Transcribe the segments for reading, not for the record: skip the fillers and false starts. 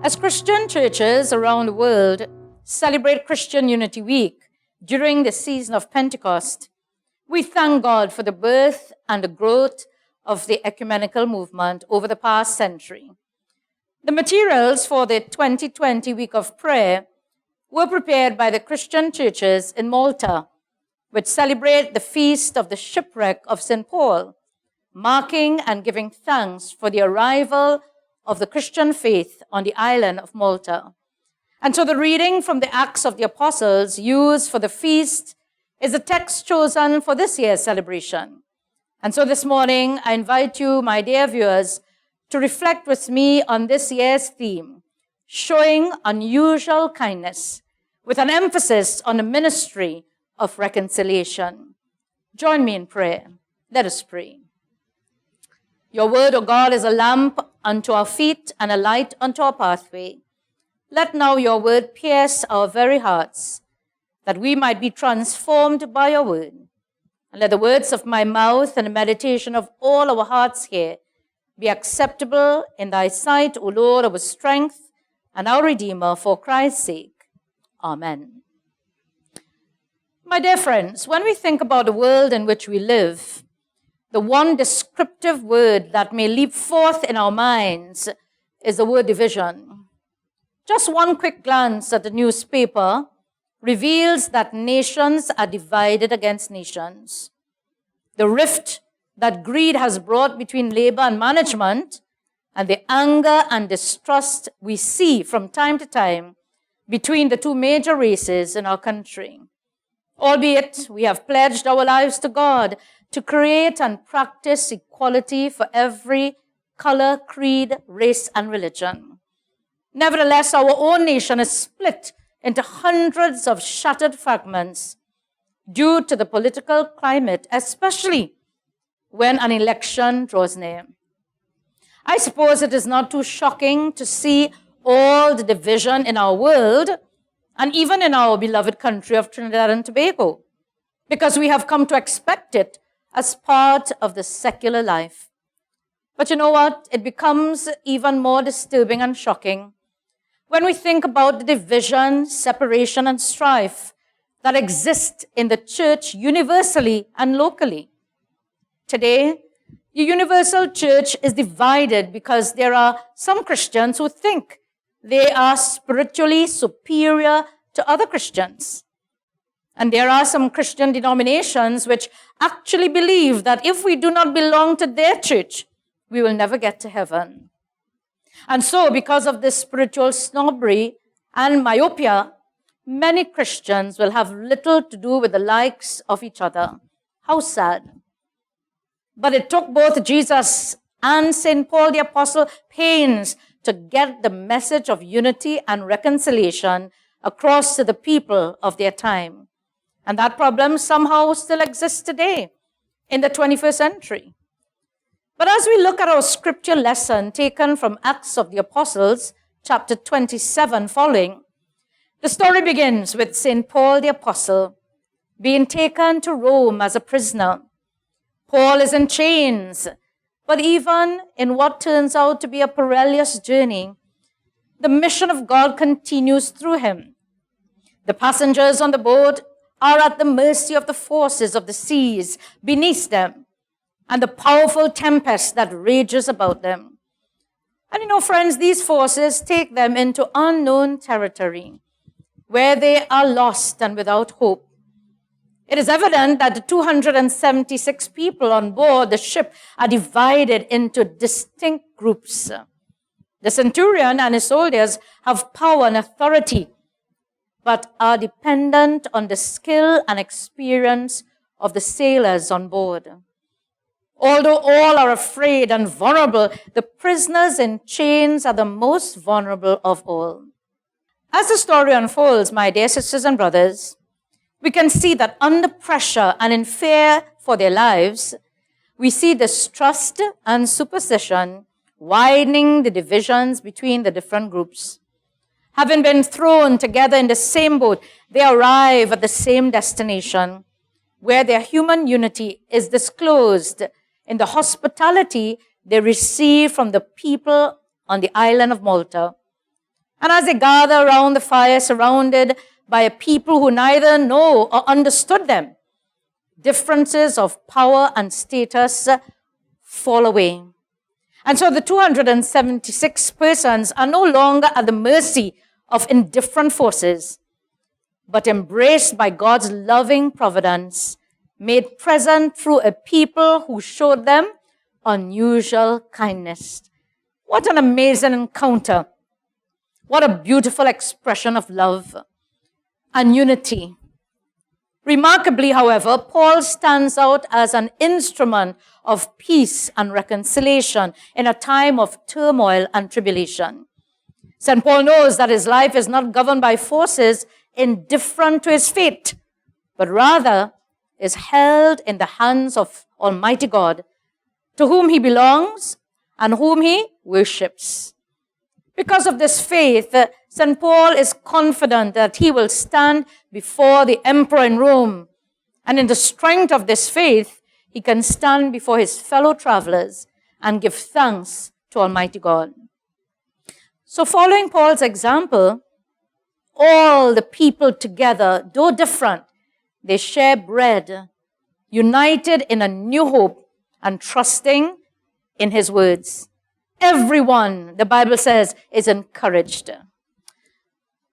As Christian churches around the world celebrate Christian Unity Week during the season of Pentecost, we thank God for the birth and the growth of the ecumenical movement over the past century. The materials for the 2020 Week of Prayer were prepared by the Christian churches in Malta, which celebrate the feast of the shipwreck of St. Paul, marking and giving thanks for the arrival of the Christian faith on the island of Malta. And so the reading from the Acts of the Apostles used for the feast is the text chosen for this year's celebration. And so this morning, I invite you, my dear viewers, to reflect with me on this year's theme, showing unusual kindness, with an emphasis on the ministry of reconciliation. Join me in prayer. Let us pray. Your word, O God, is a lamp unto our feet and a light unto our pathway. Let now your word pierce our very hearts, that we might be transformed by your word. And let the words of my mouth and the meditation of all our hearts here be acceptable in thy sight, O Lord, our strength and our Redeemer, for Christ's sake. Amen. My dear friends, when we think about the world in which we live, the one descriptive word that may leap forth in our minds is the word division. Just one quick glance at the newspaper reveals that nations are divided against nations. The rift that greed has brought between labor and management, and the anger and distrust we see from time to time between the two major races in our country. Albeit we have pledged our lives to God to create and practice equality for every color, creed, race, and religion. Nevertheless, our own nation is split into hundreds of shattered fragments due to the political climate, especially when an election draws near. I suppose it is not too shocking to see all the division in our world and even in our beloved country of Trinidad and Tobago, because we have come to expect it as part of the secular life. But you know what? It becomes even more disturbing and shocking when we think about the division, separation, and strife that exist in the church universally and locally. Today, the universal church is divided because there are some Christians who think they are spiritually superior to other Christians. And there are some Christian denominations which actually believe that if we do not belong to their church, we will never get to heaven. And so, because of this spiritual snobbery and myopia, many Christians will have little to do with the likes of each other. How sad. But it took both Jesus and St. Paul the Apostle pains to get the message of unity and reconciliation across to the people of their time. And that problem somehow still exists today in the 21st century. But as we look at our scripture lesson taken from Acts of the Apostles, chapter 27 following, the story begins with St. Paul the Apostle being taken to Rome as a prisoner. Paul is in chains, but even in what turns out to be a perilous journey, the mission of God continues through him. The passengers on the boat are at the mercy of the forces of the seas beneath them and the powerful tempest that rages about them. And you know, friends, these forces take them into unknown territory where they are lost and without hope. It is evident that the 276 people on board the ship are divided into distinct groups. The centurion and his soldiers have power and authority, but are dependent on the skill and experience of the sailors on board. Although all are afraid and vulnerable, the prisoners in chains are the most vulnerable of all. As the story unfolds, my dear sisters and brothers, we can see that under pressure and in fear for their lives, we see distrust and superstition widening the divisions between the different groups. Having been thrown together in the same boat, they arrive at the same destination, where their human unity is disclosed in the hospitality they receive from the people on the island of Malta. And as they gather around the fire, surrounded by a people who neither know or understood them, differences of power and status fall away. And so the 276 persons are no longer at the mercy of indifferent forces, but embraced by God's loving providence, made present through a people who showed them unusual kindness. What an amazing encounter. What a beautiful expression of love and unity. Remarkably, however, Paul stands out as an instrument of peace and reconciliation in a time of turmoil and tribulation. St. Paul knows that his life is not governed by forces indifferent to his fate, but rather is held in the hands of Almighty God, to whom he belongs and whom he worships. Because of this faith, St. Paul is confident that he will stand before the emperor in Rome. And in the strength of this faith, he can stand before his fellow travelers and give thanks to Almighty God. So following Paul's example, all the people together, though different, they share bread, united in a new hope and trusting in his words. Everyone, the Bible says, is encouraged.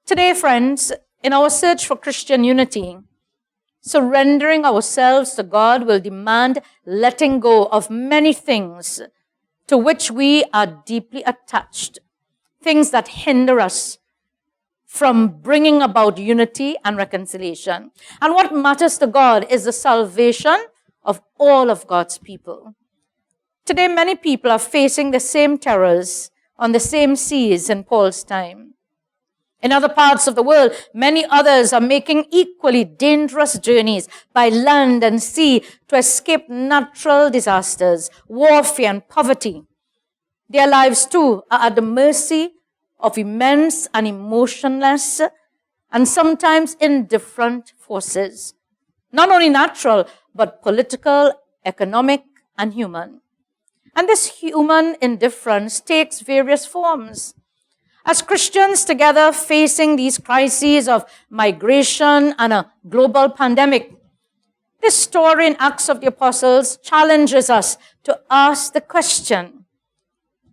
Today, friends, in our search for Christian unity, surrendering ourselves to God will demand letting go of many things to which we are deeply attached, things that hinder us from bringing about unity and reconciliation. And what matters to God is the salvation of all of God's people. Today, many people are facing the same terrors on the same seas in Paul's time. In other parts of the world, many others are making equally dangerous journeys by land and sea to escape natural disasters, warfare, and poverty. Their lives, too, are at the mercy of immense and emotionless and sometimes indifferent forces, not only natural, but political, economic, and human. And this human indifference takes various forms. As Christians together facing these crises of migration and a global pandemic, this story in Acts of the Apostles challenges us to ask the question,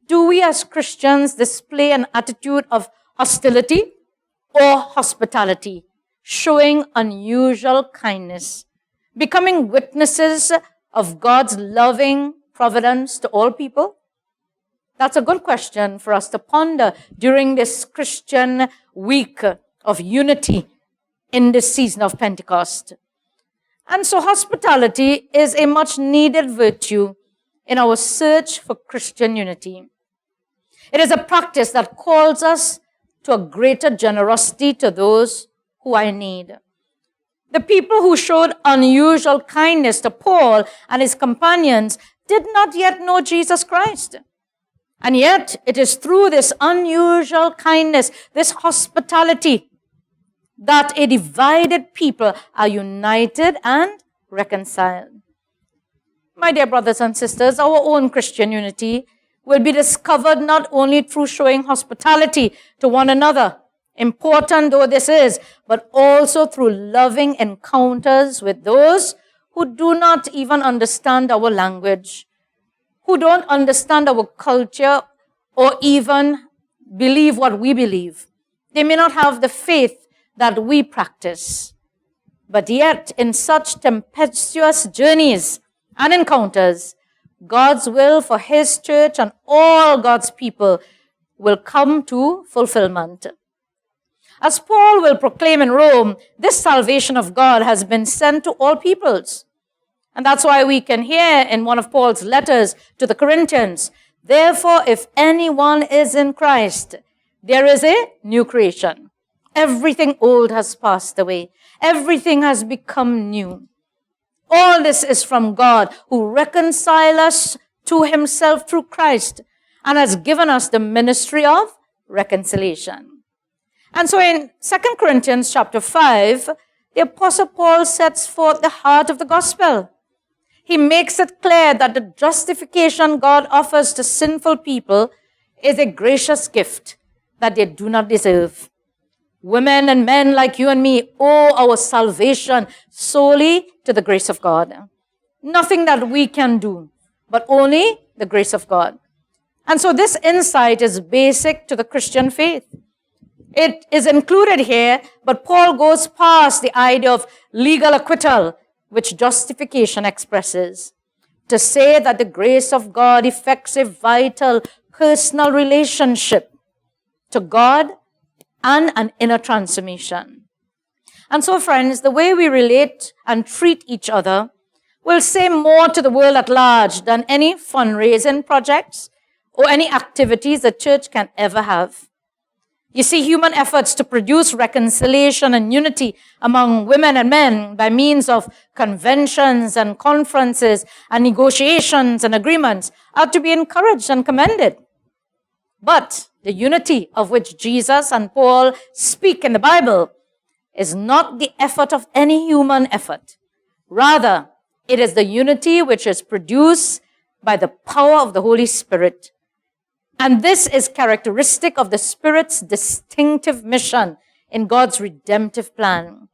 do we as Christians display an attitude of hostility or hospitality, showing unusual kindness, becoming witnesses of God's loving providence to all people? That's a good question for us to ponder during this Christian week of unity in this season of Pentecost. And so hospitality is a much needed virtue in our search for Christian unity. It is a practice that calls us to a greater generosity to those who are in need. The people who showed unusual kindness to Paul and his companions did not yet know Jesus Christ. And yet, it is through this unusual kindness, this hospitality, that a divided people are united and reconciled. My dear brothers and sisters, our own Christian unity will be discovered not only through showing hospitality to one another, important though this is, but also through loving encounters with those who do not even understand our language, who don't understand our culture or even believe what we believe. They may not have the faith that we practice. But yet, in such tempestuous journeys and encounters, God's will for his church and all God's people will come to fulfillment. As Paul will proclaim in Rome, this salvation of God has been sent to all peoples. And that's why we can hear in one of Paul's letters to the Corinthians, therefore, if anyone is in Christ, there is a new creation. Everything old has passed away. Everything has become new. All this is from God, who reconciled us to himself through Christ and has given us the ministry of reconciliation. And so in 2 Corinthians chapter 5, the Apostle Paul sets forth the heart of the gospel. He makes it clear that the justification God offers to sinful people is a gracious gift that they do not deserve. Women and men like you and me owe our salvation solely to the grace of God. Nothing that we can do, but only the grace of God. And so this insight is basic to the Christian faith. It is included here, but Paul goes past the idea of legal acquittal, which justification expresses, to say that the grace of God effects a vital personal relationship to God and an inner transformation. And so, friends, the way we relate and treat each other will say more to the world at large than any fundraising projects or any activities the church can ever have. You see, human efforts to produce reconciliation and unity among women and men by means of conventions and conferences and negotiations and agreements are to be encouraged and commended. But the unity of which Jesus and Paul speak in the Bible is not the effort of any human effort. Rather, it is the unity which is produced by the power of the Holy Spirit. And this is characteristic of the Spirit's distinctive mission in God's redemptive plan.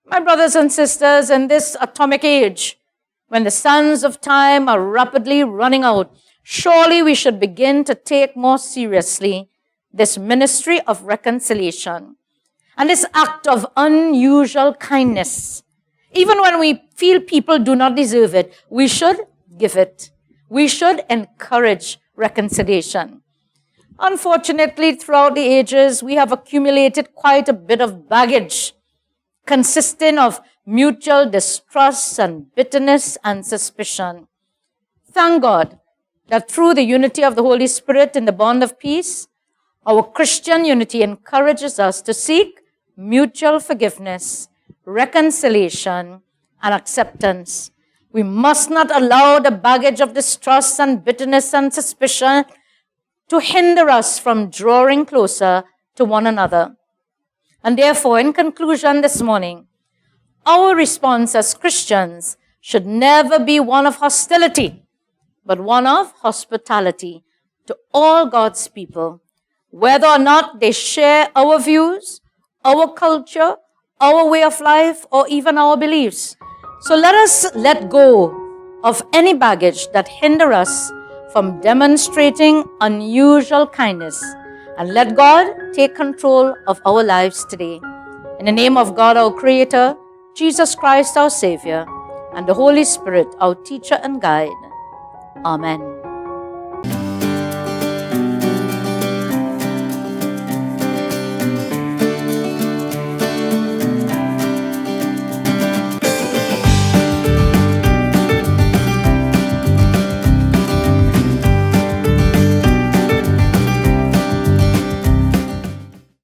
My brothers and sisters, in this atomic age, when the sands of time are rapidly running out, surely we should begin to take more seriously this ministry of reconciliation and this act of unusual kindness. Even when we feel people do not deserve it, we should give it. We should encourage reconciliation. Unfortunately, throughout the ages, we have accumulated quite a bit of baggage consisting of mutual distrust and bitterness and suspicion. Thank God that through the unity of the Holy Spirit in the bond of peace, our Christian unity encourages us to seek mutual forgiveness, reconciliation, and acceptance. We must not allow the baggage of distrust and bitterness and suspicion to hinder us from drawing closer to one another. And therefore, in conclusion this morning, our response as Christians should never be one of hostility, but one of hospitality to all God's people, whether or not they share our views, our culture, our way of life, or even our beliefs. So let us let go of any baggage that hinder us from demonstrating unusual kindness, and let God take control of our lives today. In the name of God, our Creator, Jesus Christ, our Savior, and the Holy Spirit, our teacher and guide. Amen.